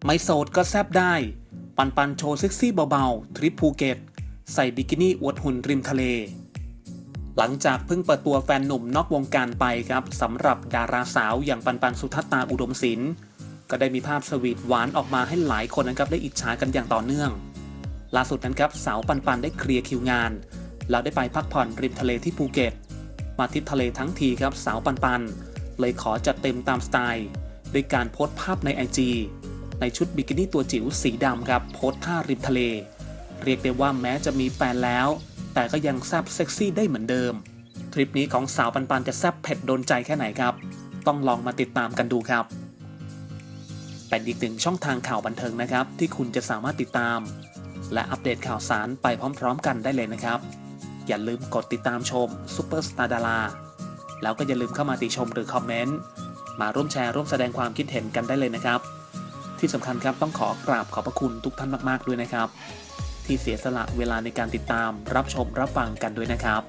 ไม่โสดก็แซบได้ปันปันโชว์เซ็กซี่เบาๆทริปภูเก็ตใส่บิกินี่อวดหุ่นริมทะเลหลังจากเพิ่งเปิดตัวแฟนหนุ่มนอกวงการไปครับสำหรับดาราสาวอย่างปันปันสุทัศตาอุดมศิลป์ก็ได้มีภาพสวีทหวานออกมาให้หลายคนนะครับได้อิจฉากันอย่างต่อเนื่องล่าสุดนั้นครับสาวปันปันได้เคลียร์คิวงานแล้วได้ไปพักผ่อนริมทะเลที่ภูเก็ตมาทริปทะเลทั้งทีครับสาวปันปันเลยขอจัดเต็มตามสไตล์ด้วยการโพสต์ภาพใน IG ในชุดบิกินี่ตัวจิ๋วสีดำครับโพสท่าริมทะเลเรียกได้ว่าแม้จะมีแฟนแล้วแต่ก็ยังแซ่บเซ็กซี่ได้เหมือนเดิมทริปนี้ของสาวปันปันจะแซ่บเผ็ดโดนใจแค่ไหนครับต้องลองมาติดตามกันดูครับเป็นอีกหนึ่งช่องทางข่าวบันเทิงนะครับที่คุณจะสามารถติดตามและอัปเดตข่าวสารไปพร้อมๆกันได้เลยนะครับอย่าลืมกดติดตามชมซุปเปอร์สตาร์ดาราแล้วก็อย่าลืมเข้ามาติชมหรือคอมเมนต์มาร่วมแชร์ร่วมแสดงความคิดเห็นกันได้เลยนะครับที่สำคัญครับต้องขอกราบขอบพระคุณทุกท่านมากๆด้วยนะครับที่เสียสละเวลาในการติดตามรับชมรับฟังกันด้วยนะครับ